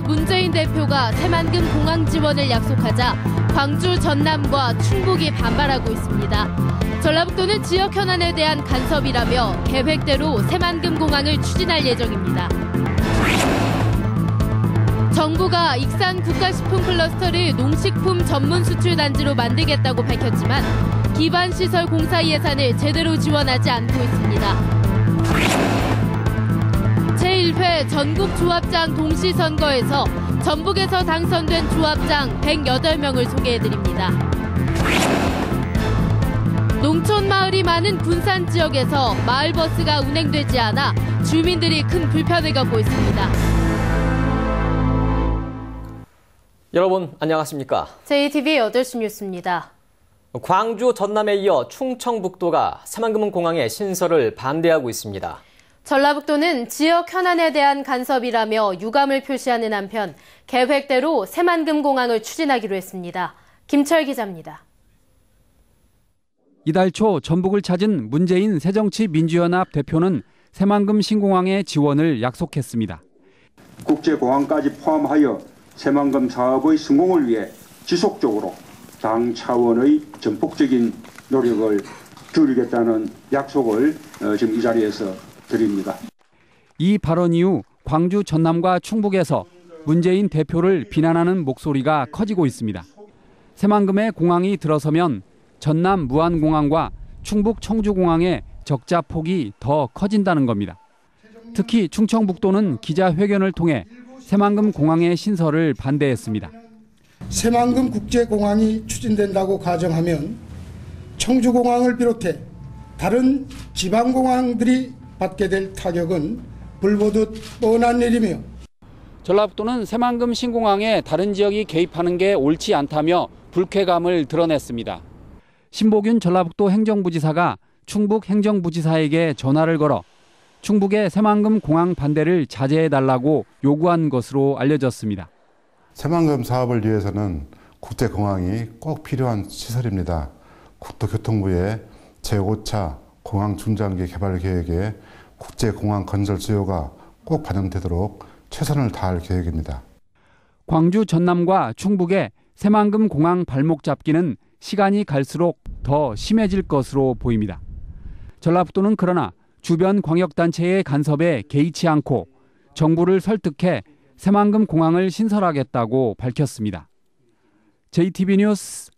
문재인 대표가 새만금 공항 지원을 약속하자 광주, 전남과 충북이 반발하고 있습니다. 전라북도는 지역 현안에 대한 간섭이라며 계획대로 새만금 공항을 추진할 예정입니다. 정부가 익산 국가식품 클러스터를 농식품 전문 수출 단지로 만들겠다고 밝혔지만 기반시설 공사 예산을 제대로 지원하지 않고 있습니다. 제1회 전국조합장 동시선거에서 전북에서 당선된 조합장 108명을 소개해드립니다. 농촌 마을이 많은 군산 지역에서 마을버스가 운행되지 않아 주민들이 큰 불편을 겪고 있습니다. 여러분 안녕하십니까? JTBC 8시 뉴스입니다. 광주, 전남에 이어 충청북도가 새만금 공항의 신설을 반대하고 있습니다. 전라북도는 지역 현안에 대한 간섭이라며 유감을 표시하는 한편 계획대로 새만금 공항을 추진하기로 했습니다. 김철 기자입니다. 이달 초 전북을 찾은 문재인 새정치민주연합 대표는 새만금 신공항의 지원을 약속했습니다. 국제공항까지 포함하여 새만금 사업의 성공을 위해 지속적으로 당 차원의 전폭적인 노력을 기울이겠다는 약속을 지금 이 자리에서 드립니다. 이 발언 이후 광주, 전남과 충북에서 문재인 대표를 비난하는 목소리가 커지고 있습니다. 새만금의 공항이 들어서면 전남 무안공항과 충북 청주공항의 적자폭이 더 커진다는 겁니다. 특히 충청북도는 기자회견을 통해 새만금 공항의 신설을 반대했습니다. 새만금 국제공항이 추진된다고 가정하면 청주공항을 비롯해 다른 지방공항들이 받게 될 타격은 불보듯 뻔한 일이며 전라북도는 새만금 신공항에 다른 지역이 개입하는 게 옳지 않다며 불쾌감을 드러냈습니다. 신보균 전라북도 행정부지사가 충북 행정부지사에게 전화를 걸어 충북의 새만금 공항 반대를 자제해달라고 요구한 것으로 알려졌습니다. 새만금 사업을 위해서는 국제공항이 꼭 필요한 시설입니다. 국토교통부의 제5차 공항 중장기 개발 계획에 국제공항 건설 수요가 꼭 반영되도록 최선을 다할 계획입니다. 광주, 전남과 충북의 새만금 공항 발목 잡기는 시간이 갈수록 더 심해질 것으로 보입니다. 전라북도는 그러나 주변 광역단체의 간섭에 개의치 않고 정부를 설득해 새만금 공항을 신설하겠다고 밝혔습니다. JTBC 뉴스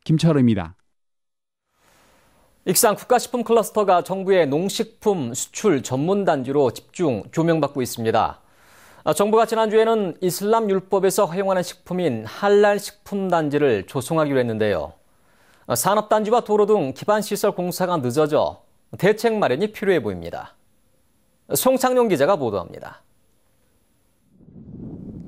김철우입니다. 익산 국가식품 클러스터가 정부의 농식품 수출 전문단지로 집중 조명받고 있습니다. 정부가 지난주에는 이슬람 율법에서 허용하는 식품인 할랄 식품단지를 조성하기로 했는데요. 산업단지와 도로 등 기반시설 공사가 늦어져 대책 마련이 필요해 보입니다. 송창용 기자가 보도합니다.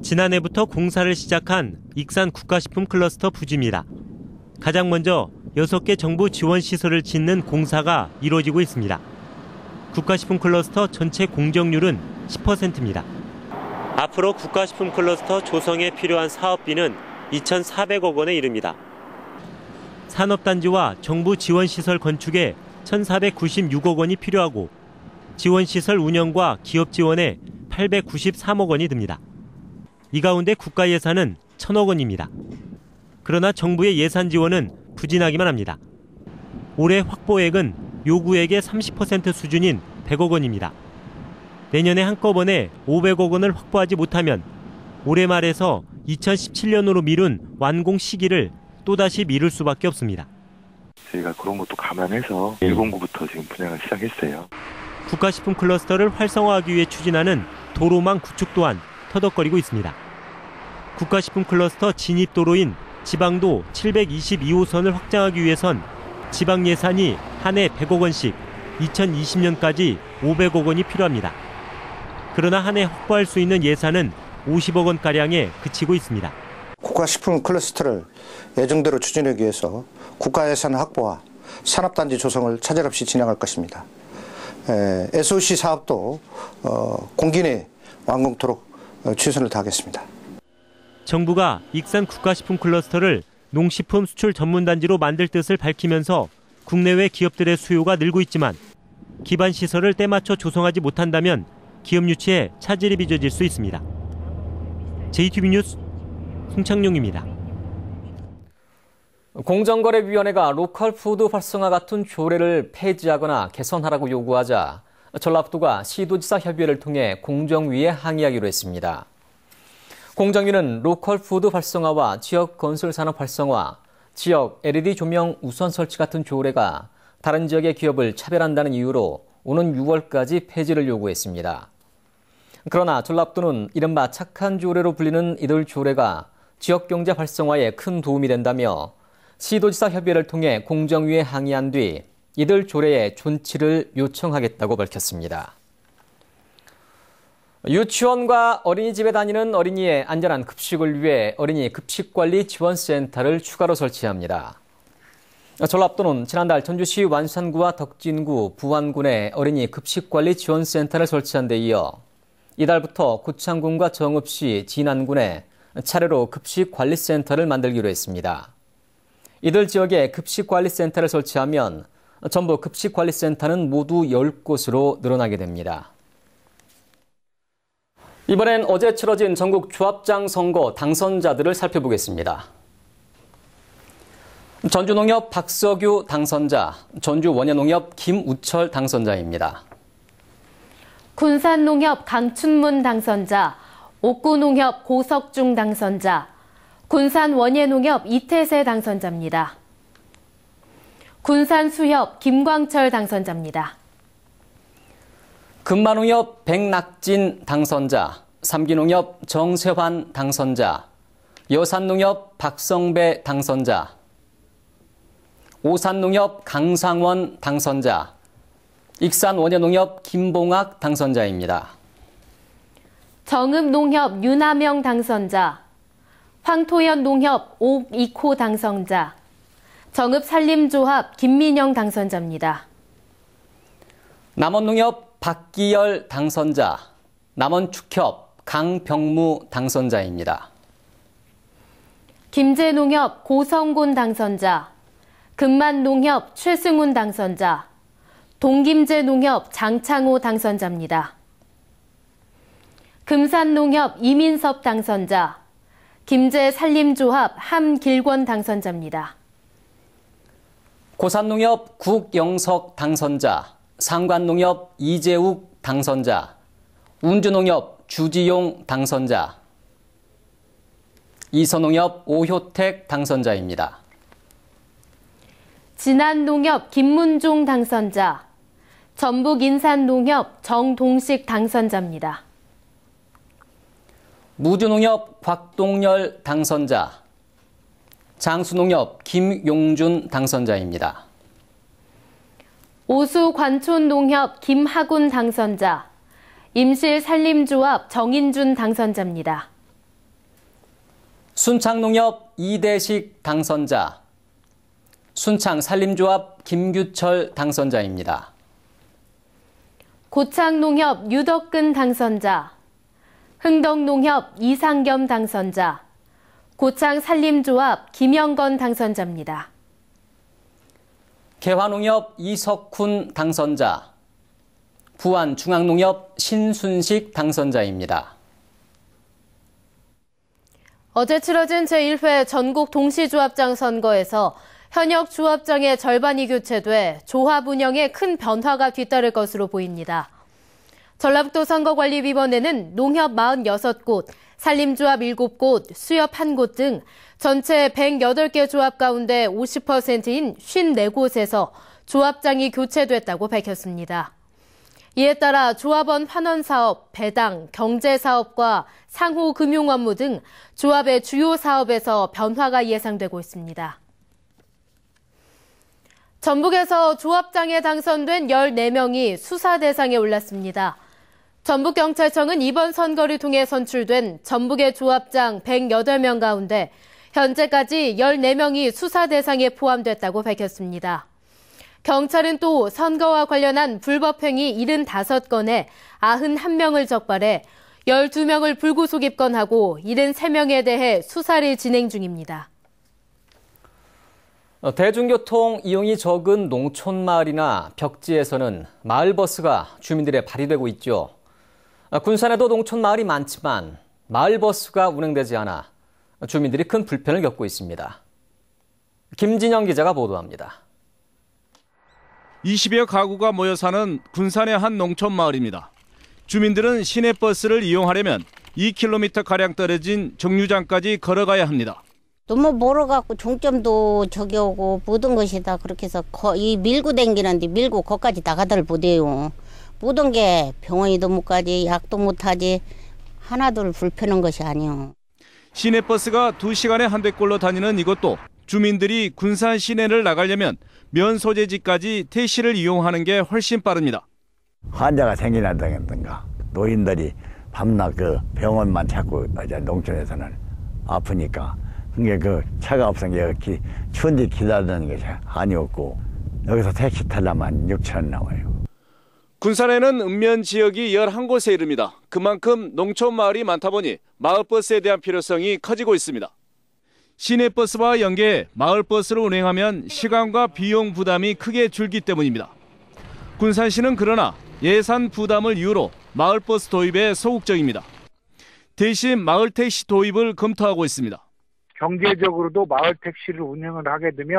지난해부터 공사를 시작한 익산 국가식품 클러스터 부지입니다. 가장 먼저 6개 정부 지원 시설을 짓는 공사가 이루어지고 있습니다. 국가식품 클러스터 전체 공정률은 10%입니다. 앞으로 국가식품 클러스터 조성에 필요한 사업비는 2,400억 원에 이릅니다. 산업단지와 정부 지원시설 건축에 1,496억 원이 필요하고 지원시설 운영과 기업 지원에 893억 원이 듭니다. 이 가운데 국가 예산은 1,000억 원입니다. 그러나 정부의 예산 지원은 부진하기만 합니다. 올해 확보액은 요구액의 30% 수준인 100억 원입니다. 내년에 한꺼번에 500억 원을 확보하지 못하면 올해 말에서 2017년으로 미룬 완공 시기를 또다시 미룰 수밖에 없습니다. 저희가 그런 것도 감안해서 109부터 지금 분양을 시작했어요. 국가식품 클러스터를 활성화하기 위해 추진하는 도로망 구축 또한 터덕거리고 있습니다. 국가식품 클러스터 진입도로인 지방도 722호선을 확장하기 위해선 지방 예산이 한 해 100억 원씩 2020년까지 500억 원이 필요합니다. 그러나 한 해 확보할 수 있는 예산은 50억 원가량에 그치고 있습니다. 국가식품 클러스터를 예정대로 추진하기 위해서 국가 예산 확보와 산업단지 조성을 차질 없이 진행할 것입니다. SOC 사업도 공기 내 완공토록 최선을 다하겠습니다. 정부가 익산 국가식품 클러스터를 농식품 수출 전문단지로 만들 뜻을 밝히면서 국내외 기업들의 수요가 늘고 있지만 기반 시설을 때맞춰 조성하지 못한다면 기업 유치에 차질이 빚어질 수 있습니다. JTBC 뉴스 송창용입니다. 공정거래위원회가 로컬 푸드 활성화 같은 조례를 폐지하거나 개선하라고 요구하자 전라북도가 시도지사 협의회를 통해 공정위에 항의하기로 했습니다. 공정위는 로컬 푸드 활성화와 지역 건설 산업 활성화, 지역 LED 조명 우선 설치 같은 조례가 다른 지역의 기업을 차별한다는 이유로 오는 6월까지 폐지를 요구했습니다. 그러나 전라북도는 이른바 착한 조례로 불리는 이들 조례가 지역 경제 활성화에 큰 도움이 된다며 시도지사 협의회를 통해 공정위에 항의한 뒤 이들 조례의 존치를 요청하겠다고 밝혔습니다. 유치원과 어린이집에 다니는 어린이의 안전한 급식을 위해 어린이 급식관리지원센터를 추가로 설치합니다. 전라북도는 지난달 전주시 완산구와 덕진구, 부안군에 어린이 급식관리지원센터를 설치한 데 이어 이달부터 고창군과 정읍시, 진안군에 차례로 급식관리센터를 만들기로 했습니다. 이들 지역에 급식관리센터를 설치하면 전부 급식관리센터는 모두 10곳으로 늘어나게 됩니다. 이번엔 어제 치러진 전국 조합장 선거 당선자들을 살펴보겠습니다. 전주농협 박석유 당선자, 전주원예농협 김우철 당선자입니다. 군산농협 강춘문 당선자, 옥구농협 고석중 당선자, 군산원예농협 이태세 당선자입니다. 군산수협 김광철 당선자입니다. 금마농협 백낙진 당선자, 삼기농협 정세환 당선자, 여산농협 박성배 당선자, 오산농협 강상원 당선자, 익산원예농협 김봉학 당선자입니다. 정읍농협 윤하명 당선자, 황토현농협 옥이코 당선자, 정읍산림조합 김민영 당선자입니다. 남원농협 박기열 당선자, 남원축협 강병무 당선자입니다. 김제농협 고성곤 당선자, 금만농협 최승훈 당선자, 동김제농협 장창호 당선자입니다. 금산농협 이민섭 당선자, 김제산림조합 함길권 당선자입니다. 고산농협 국영석 당선자, 상관농협 이재욱 당선자, 운주농협 주지용 당선자, 이서농협 오효택 당선자입니다. 진안농협 김문종 당선자, 전북인산농협 정동식 당선자입니다. 무주농협 곽동열 당선자, 장수농협 김용준 당선자입니다. 오수관촌농협 김하군 당선자, 임실산림조합 정인준 당선자입니다. 순창농협 이대식 당선자, 순창산림조합 김규철 당선자입니다. 고창농협 유덕근 당선자, 흥덕농협 이상겸 당선자, 고창산림조합 김영건 당선자입니다. 개화농협 이석훈 당선자, 부안중앙농협 신순식 당선자입니다. 어제 치러진 제1회 전국 동시조합장 선거에서 현역 조합장의 절반이 교체돼 조합 운영에 큰 변화가 뒤따를 것으로 보입니다. 전라북도 선거관리위원회는 농협 46곳, 산림조합 7곳, 수협 1곳 등 전체 108개 조합 가운데 50%인 54곳에서 조합장이 교체됐다고 밝혔습니다. 이에 따라 조합원 환원사업, 배당, 경제사업과 상호금융 업무 등 조합의 주요 사업에서 변화가 예상되고 있습니다. 전북에서 조합장에 당선된 14명이 수사 대상에 올랐습니다. 전북경찰청은 이번 선거를 통해 선출된 전북의 조합장 108명 가운데 현재까지 14명이 수사 대상에 포함됐다고 밝혔습니다. 경찰은 또 선거와 관련한 불법행위 75건에 91명을 적발해 12명을 불구속 입건하고 73명에 대해 수사를 진행 중입니다. 대중교통 이용이 적은 농촌 마을이나 벽지에서는 마을버스가 주민들의 발이 되고 있죠. 군산에도 농촌 마을이 많지만 마을버스가 운행되지 않아 주민들이 큰 불편을 겪고 있습니다. 김진영 기자가 보도합니다. 20여 가구가 모여 사는 군산의 한 농촌 마을입니다. 주민들은 시내버스를 이용하려면 2km가량 떨어진 정류장까지 걸어가야 합니다. 너무 멀어갖고 종점도 저기 오고 모든 것이 다 그렇게 해서 이 밀고 댕기는데 밀고 거기까지 나가들 못해요. 모든 게 병원에도 못 가지, 약도 못 하지, 하나둘 불편한 것이 아니요. 시내버스가 2시간에 한 대꼴로 다니는 이곳도 주민들이 군산 시내를 나가려면 면 소재지까지 택시를 이용하는 게 훨씬 빠릅니다. 환자가 생긴다든가 노인들이 밤낮 그 병원만 찾고 농촌에서는 아프니까 그게 그 차가 없으면 여기 추운데 기다리는 것이 아니었고 여기서 택시 타려면 6,000원 나와요. 군산에는 읍면 지역이 11곳에 이릅니다. 그만큼 농촌 마을이 많다 보니 마을버스에 대한 필요성이 커지고 있습니다. 시내버스와 연계해 마을버스를 운행하면 시간과 비용 부담이 크게 줄기 때문입니다. 군산시는 그러나 예산 부담을 이유로 마을버스 도입에 소극적입니다. 대신 마을택시 도입을 검토하고 있습니다. 경제적으로도 마을택시를 운영을 하게 되면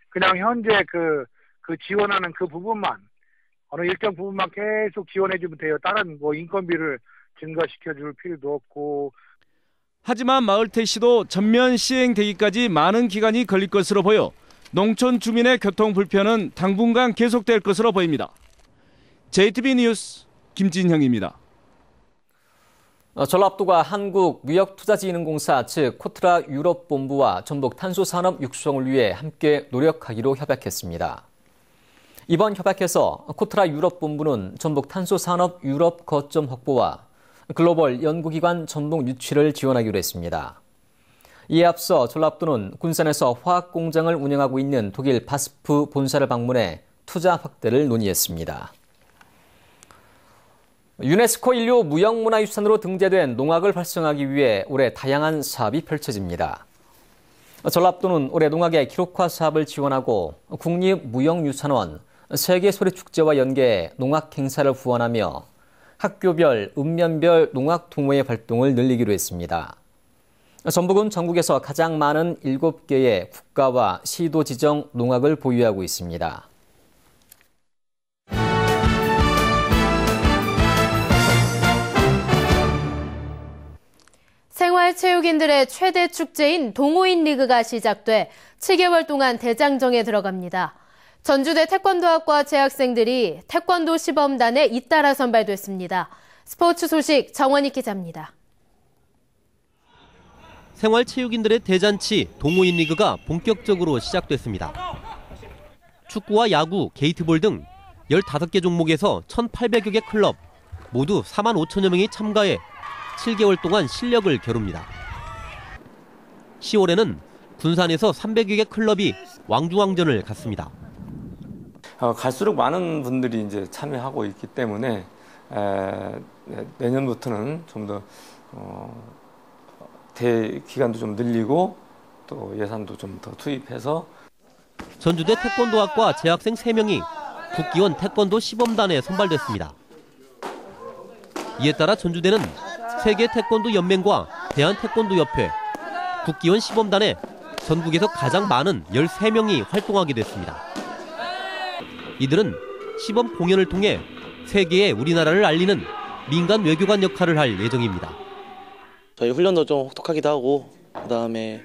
그냥 현재 그 지원하는 그 부분만 어느 일정 부분만 계속 지원해주면 돼요. 다른 인건비를 증가시켜줄 필요도 없고. 하지만 마을택시도 전면 시행되기까지 많은 기간이 걸릴 것으로 보여 농촌 주민의 교통 불편은 당분간 계속될 것으로 보입니다. JTB 뉴스 김진형입니다. 전라북도가 한국무역투자진흥공사 즉 코트라 유럽본부와 전북 탄소산업 육성을 위해 함께 노력하기로 협약했습니다. 이번 협약에서 코트라 유럽본부는 전북 탄소산업 유럽 거점 확보와 글로벌 연구기관 전북 유치를 지원하기로 했습니다. 이에 앞서 전라북도는 군산에서 화학공장을 운영하고 있는 독일 바스프 본사를 방문해 투자 확대를 논의했습니다. 유네스코 인류 무형문화유산으로 등재된 농악을 활성화하기 위해 올해 다양한 사업이 펼쳐집니다. 전라북도는 올해 농악의 기록화 사업을 지원하고 국립무형유산원, 세계소리축제와 연계해 농악 행사를 후원하며 학교별, 읍면별 농악 동호회 활동을 늘리기로 했습니다. 전북은 전국에서 가장 많은 7개의 국가와 시도 지정 농악을 보유하고 있습니다. 생활체육인들의 최대 축제인 동호인 리그가 시작돼 7개월 동안 대장정에 들어갑니다. 전주대 태권도학과 재학생들이 태권도 시범단에 잇따라 선발됐습니다. 스포츠 소식 정원희 기자입니다. 생활체육인들의 대잔치 동호인 리그가 본격적으로 시작됐습니다. 축구와 야구, 게이트볼 등 15개 종목에서 1,800여 개 클럽, 모두 4만 5천여 명이 참가해 7개월 동안 실력을 겨룹니다. 10월에는 군산에서 300여 개 클럽이 왕중왕전을 갖습니다. 갈수록 많은 분들이 이제 참여하고 있기 때문에 내년부터는 좀 더 기간도 좀 늘리고 또 예산도 좀 더 투입해서 전주대 태권도학과 재학생 3명이 국기원 태권도 시범단에 선발됐습니다. 이에 따라 전주대는 세계 태권도 연맹과 대한태권도협회, 국기원 시범단에 전국에서 가장 많은 13명이 활동하게 됐습니다. 이들은 시범 공연을 통해 세계에 우리나라를 알리는 민간 외교관 역할을 할 예정입니다. 저희 훈련도 좀 혹독하기도 하고 그다음에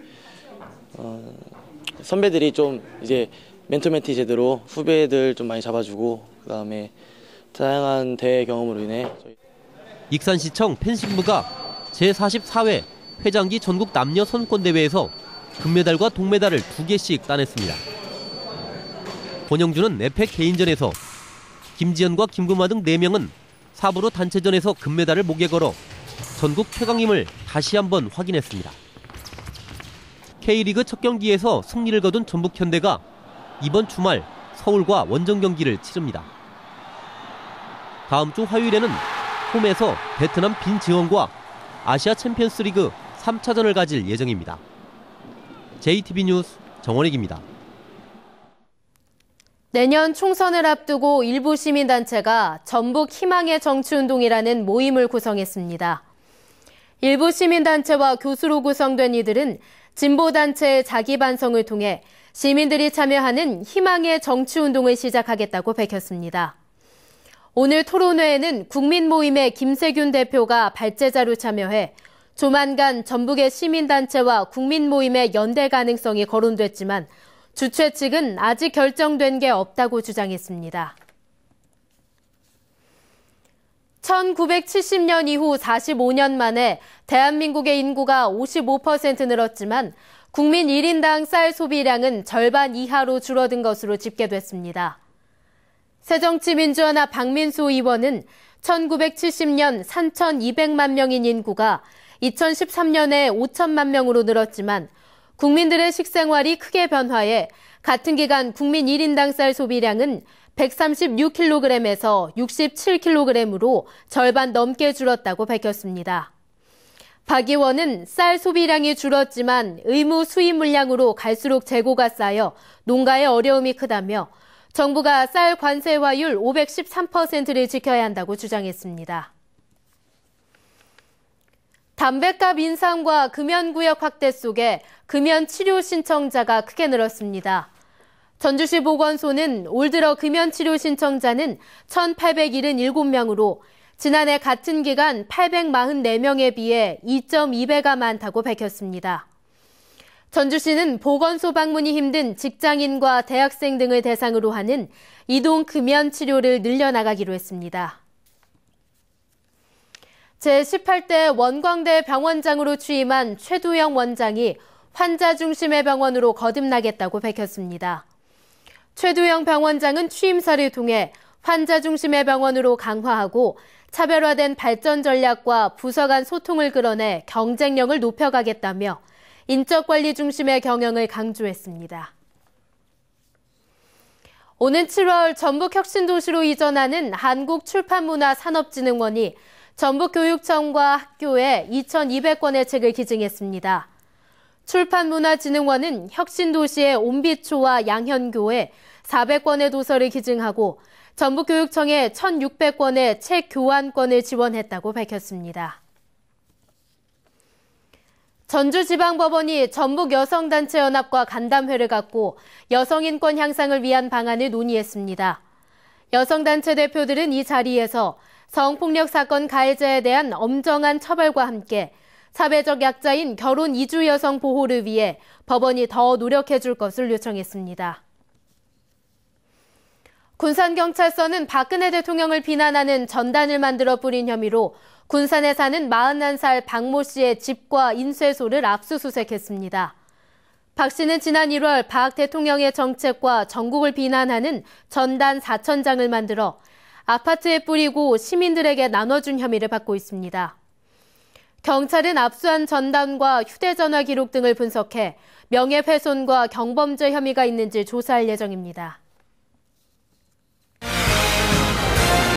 선배들이 좀 이제 멘토멘티 제대로 후배들 좀 많이 잡아주고 그다음에 다양한 대회 경험으로 인해 익산시청 펜싱부가 제44회 회장기 전국 남녀 선권대회에서 금메달과 동메달을 2개씩 따냈습니다. 권영주는 에펙 개인전에서, 김지연과 김금화 등 4명은 4부로 단체전에서 금메달을 목에 걸어 전국 최강임을 다시 한번 확인했습니다. K리그 첫 경기에서 승리를 거둔 전북현대가 이번 주말 서울과 원정 경기를 치릅니다. 다음 주 화요일에는 홈에서 베트남 빈지원과 아시아 챔피언스리그 3차전을 가질 예정입니다. JTB 뉴스 정원익입니다. 내년 총선을 앞두고 일부 시민단체가 전북 희망의 정치운동이라는 모임을 구성했습니다. 일부 시민단체와 교수로 구성된 이들은 진보단체의 자기 반성을 통해 시민들이 참여하는 희망의 정치운동을 시작하겠다고 밝혔습니다. 오늘 토론회에는 국민모임의 김세균 대표가 발제자로 참여해 조만간 전북의 시민단체와 국민모임의 연대 가능성이 거론됐지만 주최 측은 아직 결정된 게 없다고 주장했습니다. 1970년 이후 45년 만에 대한민국의 인구가 55% 늘었지만 국민 1인당 쌀 소비량은 절반 이하로 줄어든 것으로 집계됐습니다. 새정치민주연합 박민수 의원은 1970년 3,200만 명인 인구가 2013년에 5천만 명으로 늘었지만 국민들의 식생활이 크게 변화해 같은 기간 국민 1인당 쌀 소비량은 136kg에서 67kg으로 절반 넘게 줄었다고 밝혔습니다. 박 의원은 쌀 소비량이 줄었지만 의무 수입 물량으로 갈수록 재고가 쌓여 농가의 어려움이 크다며 정부가 쌀 관세화율 513%를 지켜야 한다고 주장했습니다. 담뱃값 인상과 금연구역 확대 속에 금연 치료 신청자가 크게 늘었습니다. 전주시 보건소는 올 들어 금연 치료 신청자는 1,877명으로 지난해 같은 기간 844명에 비해 2.2배가 많다고 밝혔습니다. 전주시는 보건소 방문이 힘든 직장인과 대학생 등을 대상으로 하는 이동 금연 치료를 늘려나가기로 했습니다. 제18대 원광대 병원장으로 취임한 최두영 원장이 환자 중심의 병원으로 거듭나겠다고 밝혔습니다. 최두영 병원장은 취임사를 통해 환자 중심의 병원으로 강화하고 차별화된 발전 전략과 부서 간 소통을 끌어내 경쟁력을 높여가겠다며 인적관리 중심의 경영을 강조했습니다. 오는 7월 전북혁신도시로 이전하는 한국출판문화산업진흥원이 전북교육청과 학교에 2,200권의 책을 기증했습니다. 출판문화진흥원은 혁신도시의 옴비초와 양현교에 400권의 도서를 기증하고 전북교육청에 1,600권의 책 교환권을 지원했다고 밝혔습니다. 전주지방법원이 전북여성단체연합과 간담회를 갖고 여성인권 향상을 위한 방안을 논의했습니다. 여성단체 대표들은 이 자리에서 성폭력 사건 가해자에 대한 엄정한 처벌과 함께 사회적 약자인 결혼 이주 여성 보호를 위해 법원이 더 노력해 줄 것을 요청했습니다. 군산경찰서는 박근혜 대통령을 비난하는 전단을 만들어 뿌린 혐의로 군산에 사는 41살 박모 씨의 집과 인쇄소를 압수수색했습니다. 박 씨는 지난 1월 박 대통령의 정책과 전국을 비난하는 전단 4,000장을 만들어 아파트에 뿌리고 시민들에게 나눠준 혐의를 받고 있습니다. 경찰은 압수한 전단과 휴대전화 기록 등을 분석해 명예훼손과 경범죄 혐의가 있는지 조사할 예정입니다.